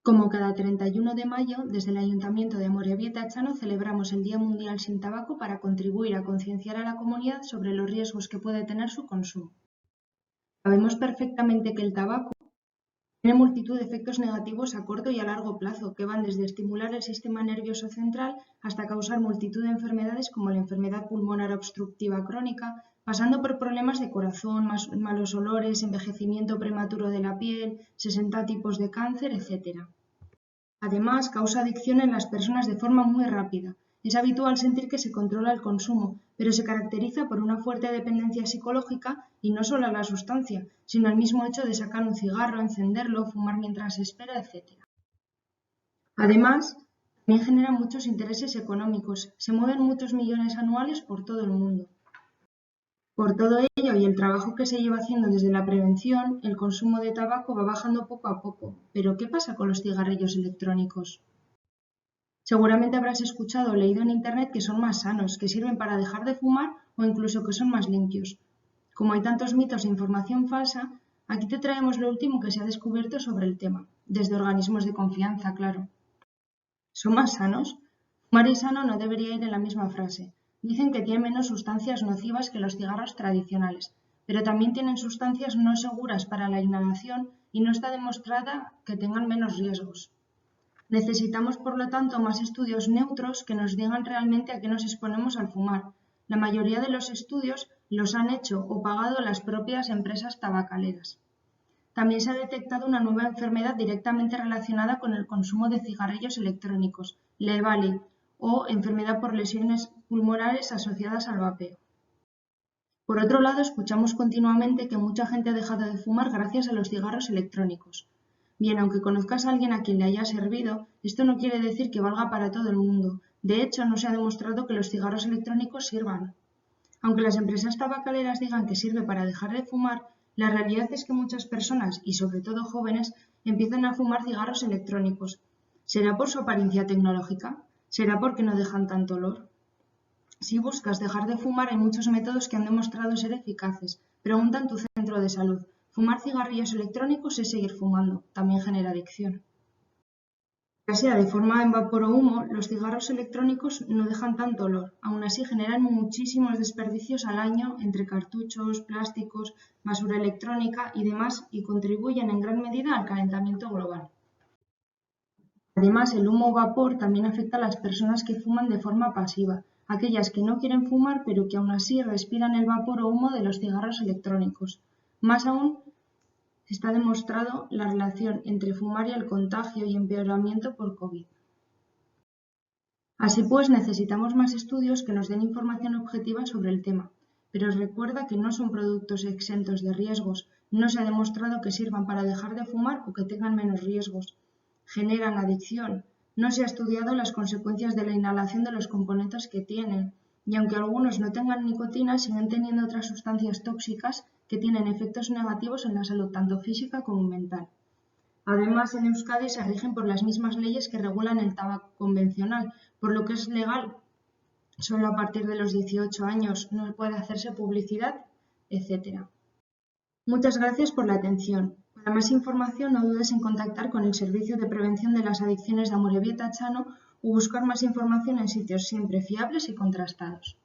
Como cada 31 de mayo, desde el Ayuntamiento de Amorebieta Echano celebramos el Día Mundial sin Tabaco para contribuir a concienciar a la comunidad sobre los riesgos que puede tener su consumo. Sabemos perfectamente que el tabaco tiene multitud de efectos negativos a corto y a largo plazo, que van desde estimular el sistema nervioso central hasta causar multitud de enfermedades como la enfermedad pulmonar obstructiva crónica, pasando por problemas de corazón, malos olores, envejecimiento prematuro de la piel, 60 tipos de cáncer, etc. Además, causa adicción en las personas de forma muy rápida. Es habitual sentir que se controla el consumo, pero se caracteriza por una fuerte dependencia psicológica y no solo a la sustancia, sino al mismo hecho de sacar un cigarro, encenderlo, fumar mientras se espera, etc. Además, también genera muchos intereses económicos. Se mueven muchos millones anuales por todo el mundo. Por todo ello y el trabajo que se lleva haciendo desde la prevención, el consumo de tabaco va bajando poco a poco. Pero, ¿qué pasa con los cigarrillos electrónicos? Seguramente habrás escuchado o leído en Internet que son más sanos, que sirven para dejar de fumar o incluso que son más limpios. Como hay tantos mitos e información falsa, aquí te traemos lo último que se ha descubierto sobre el tema, desde organismos de confianza, claro. ¿Son más sanos? Fumar y sano no debería ir en la misma frase. Dicen que tienen menos sustancias nocivas que los cigarros tradicionales, pero también tienen sustancias no seguras para la inhalación y no está demostrada que tengan menos riesgos. Necesitamos, por lo tanto, más estudios neutros que nos digan realmente a qué nos exponemos al fumar. La mayoría de los estudios los han hecho o pagado las propias empresas tabacaleras. También se ha detectado una nueva enfermedad directamente relacionada con el consumo de cigarrillos electrónicos, la EVALI, o enfermedad por lesiones pulmonares asociadas al vapeo. Por otro lado, escuchamos continuamente que mucha gente ha dejado de fumar gracias a los cigarros electrónicos. Bien, aunque conozcas a alguien a quien le haya servido, esto no quiere decir que valga para todo el mundo. De hecho, no se ha demostrado que los cigarros electrónicos sirvan. Aunque las empresas tabacaleras digan que sirve para dejar de fumar, la realidad es que muchas personas, y sobre todo jóvenes, empiezan a fumar cigarros electrónicos. ¿Será por su apariencia tecnológica? ¿Será porque no dejan tanto olor? Si buscas dejar de fumar, hay muchos métodos que han demostrado ser eficaces. Pregunta en tu centro de salud. Fumar cigarrillos electrónicos es seguir fumando. También genera adicción. Ya sea de forma en vapor o humo, los cigarros electrónicos no dejan tanto olor. Aún así, generan muchísimos desperdicios al año entre cartuchos, plásticos, basura electrónica y demás y contribuyen en gran medida al calentamiento global. Además, el humo o vapor también afecta a las personas que fuman de forma pasiva, aquellas que no quieren fumar pero que aún así respiran el vapor o humo de los cigarros electrónicos. Más aún, está demostrado la relación entre fumar y el contagio y empeoramiento por COVID. Así pues, necesitamos más estudios que nos den información objetiva sobre el tema, pero recuerda que no son productos exentos de riesgos, no se ha demostrado que sirvan para dejar de fumar o que tengan menos riesgos. Generan adicción. No se ha estudiado las consecuencias de la inhalación de los componentes que tienen, y aunque algunos no tengan nicotina, siguen teniendo otras sustancias tóxicas que tienen efectos negativos en la salud tanto física como mental. Además, en Euskadi se rigen por las mismas leyes que regulan el tabaco convencional, por lo que es legal solo a partir de los 18 años, no puede hacerse publicidad, etc. Muchas gracias por la atención. Para más información no dudes en contactar con el Servicio de Prevención de las Adicciones de Amorebieta Echano o buscar más información en sitios siempre fiables y contrastados.